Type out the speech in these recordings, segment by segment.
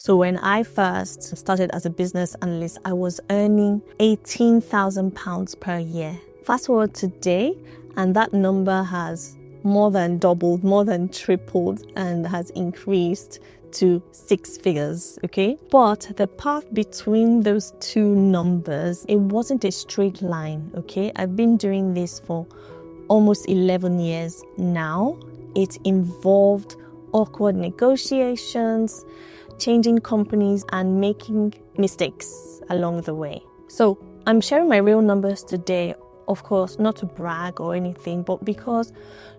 So when I first started as a business analyst, I was earning £18,000 per year. Fast forward today, and that number has more than doubled, more than tripled, and has increased to 6 figures, okay? But the path between those two numbers, it wasn't a straight line, okay? I've been doing this for almost 11 years now. It involved awkward negotiations, changing companies, and making mistakes along the way. So I'm sharing my real numbers today, of course, not to brag or anything, but because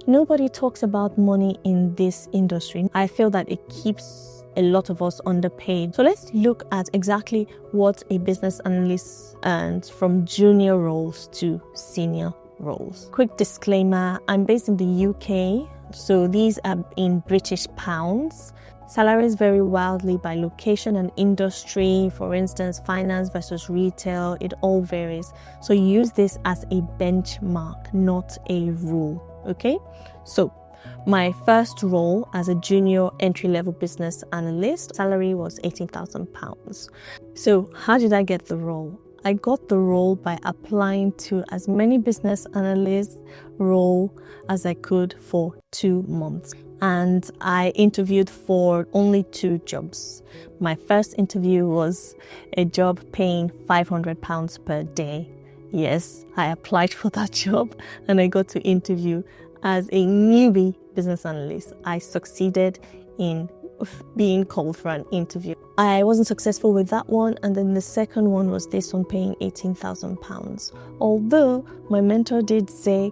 nobody talks about money in this industry. I feel that it keeps a lot of us underpaid. So let's look at exactly what a business analyst earns from junior roles to senior roles. Quick disclaimer, I'm based in the UK, so these are in British pounds. Salaries vary wildly by location and industry. For instance, finance versus retail, it all varies. So use this as a benchmark, not a rule, okay? So my first role as a junior entry-level business analyst, salary was £18,000. So how did I get the role? I got the role by applying to as many business analyst role as I could for 2 months. And I interviewed for only 2 jobs. My first interview was a job paying £500 per day. Yes, I applied for that job and I got to interview as a newbie business analyst. I succeeded in being called for an interview. I wasn't successful with that one, and then the second one was this one paying £18,000. Although my mentor did say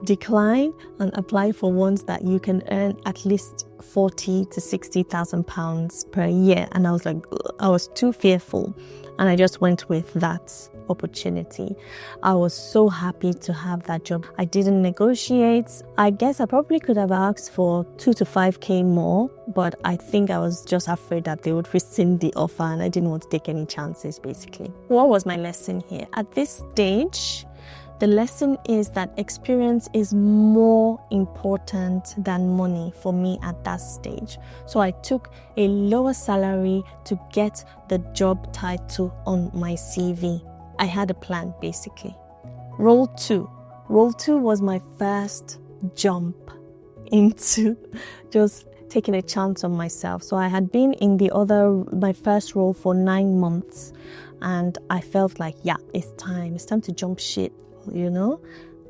decline and apply for ones that you can earn at least £40,000 to £60,000 per year, and I was like, I was too fearful, and I just went with that opportunity. I was so happy to have that job. I didn't negotiate. I guess I probably could have asked for 2 to 5k more, but I think I was just afraid that they would rescind the offer, and I didn't want to take any chances, basically. What was my lesson here? At this stage, the lesson is that experience is more important than money for me at that stage. So I took a lower salary to get the job title on my CV. I had a plan, basically. Role 2. Role 2 was my first jump into just taking a chance on myself. So I had been in my first role for 9 months, and I felt like, yeah, it's time to jump ship, you know?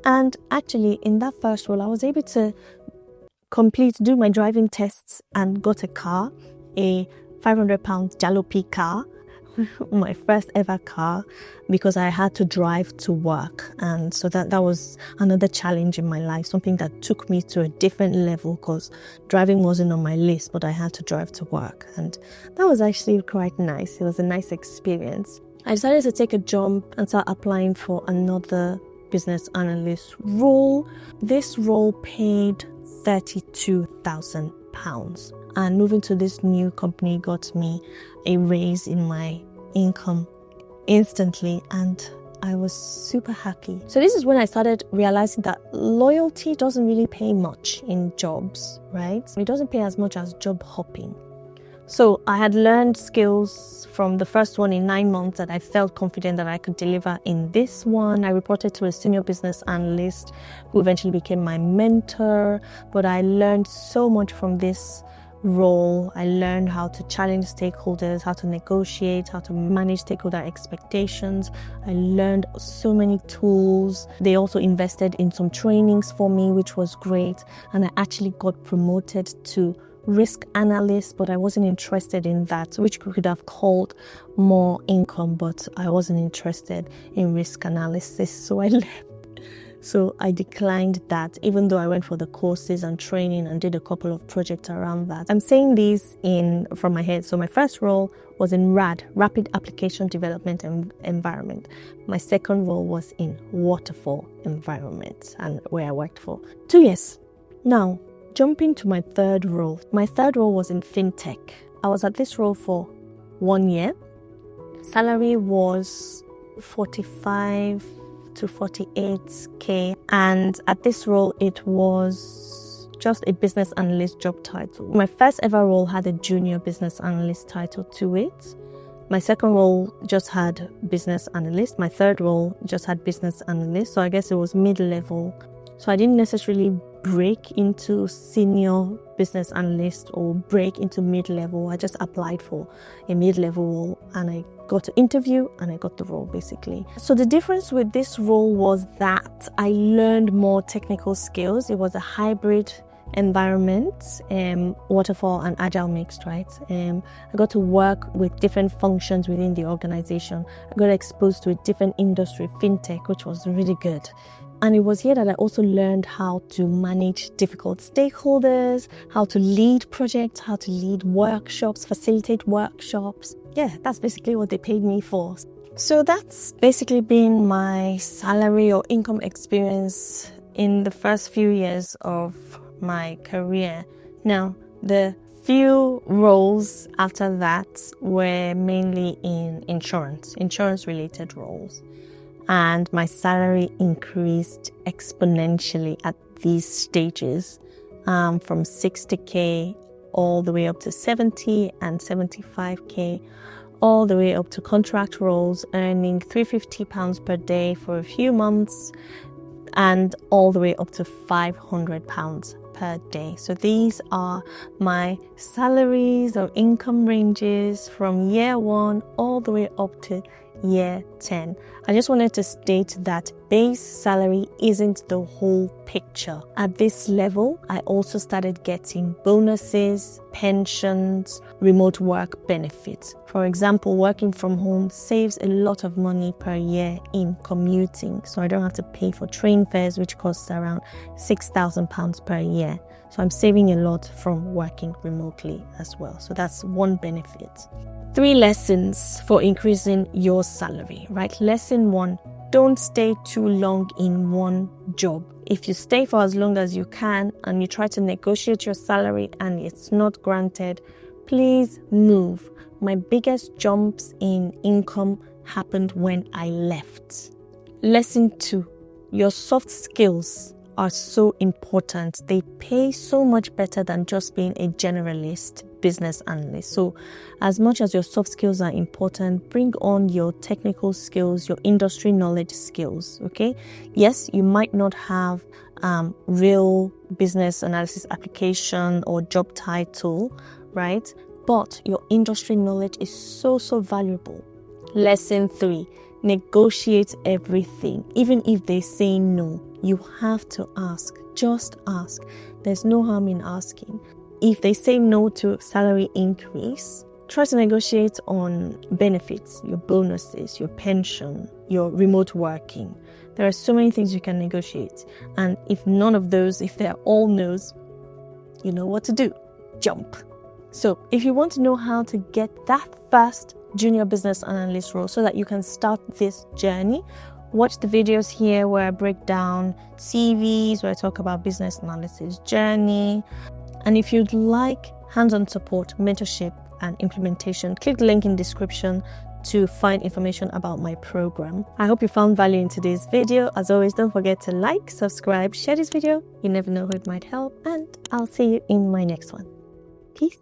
And actually, in that first role, I was able to do my driving tests and got a car, a £500 jalopy car, my first ever car, because I had to drive to work. And so that was another challenge in my life, something that took me to a different level, because driving wasn't on my list, but I had to drive to work. And that was actually quite nice. It was a nice experience. I decided to take a jump and start applying for another business analyst role. This role paid £32,000, and moving to this new company got me a raise in my income instantly, and I was super happy. So this is when I started realizing that loyalty doesn't really pay much in jobs, right? It doesn't pay as much as job hopping. So I had learned skills from the first one in 9 months that I felt confident that I could deliver in this one. I reported to a senior business analyst who eventually became my mentor, but I learned so much from this role. I learned how to challenge stakeholders, how to negotiate, how to manage stakeholder expectations. I learned so many tools. They also invested in some trainings for me, which was great. And I actually got promoted to risk analyst, but I wasn't interested in that, which could have called more income, but I wasn't interested in risk analysis, so I left. So I declined that, even though I went for the courses and training and did a couple of projects around that. I'm saying these from my head. So my first role was in RAD, Rapid Application Development Environment. My second role was in Waterfall Environment, and where I worked for 2 years. Now, jumping to my third role. My third role was in fintech. I was at this role for 1 year. Salary was 45 to 48k, and at this role it was just a business analyst job title. My first ever role had a junior business analyst title to it. My second role just had business analyst. My third role just had business analyst. So I guess it was mid-level. So I didn't necessarily break into senior business analyst or break into mid-level. I just applied for a mid-level role and I got to interview and I got the role basically. So the difference with this role was that I learned more technical skills. It was a hybrid environment, waterfall and agile mixed, right? I got to work with different functions within the organization. I got exposed to a different industry, fintech, which was really good. And it was here that I also learned how to manage difficult stakeholders, how to lead projects, how to lead workshops, facilitate workshops. Yeah, that's basically what they paid me for. So that's basically been my salary or income experience in the first few years of my career. Now, the few roles after that were mainly in insurance related roles. And my salary increased exponentially at these stages, from 60K all the way up to 70 and 75K, all the way up to contract roles, earning £350 per day for a few months, and all the way up to £500 per day. So these are my salaries or income ranges from year 1 all the way up to year 10. I just wanted to state that base salary isn't the whole picture. At this level, I also started getting bonuses, pensions, remote work benefits. For example, working from home saves a lot of money per year in commuting. So I don't have to pay for train fares, which costs around £6,000 per year. So I'm saving a lot from working remotely as well. So that's one benefit. 3 lessons for increasing your salary, right? Lesson 1, don't stay too long in one job. If you stay for as long as you can and you try to negotiate your salary and it's not granted, please move. My biggest jumps in income happened when I left. Lesson 2, your soft skills are so important. They pay so much better than just being a generalist business analyst. So as much as your soft skills are important, bring on your technical skills, your industry knowledge skills, okay? Yes, you might not have real business analysis application or job title, right? But your industry knowledge is so valuable. Lesson 3, negotiate everything. Even if they say no, you have to ask. Just ask. There's no harm in asking. If they say no to salary increase, try to negotiate on benefits, your bonuses, your pension, your remote working. There are so many things you can negotiate. And if none of those, if they're all no's, you know what to do. Jump. So if you want to know how to get that first junior business analyst role so that you can start this journey, watch the videos here where I break down CVs, where I talk about business analysis journey. And if you'd like hands-on support, mentorship, and implementation, click the link in the description to find information about my program. I hope you found value in today's video. As always, don't forget to like, subscribe, share this video. You never know who it might help. And I'll see you in my next one. Peace.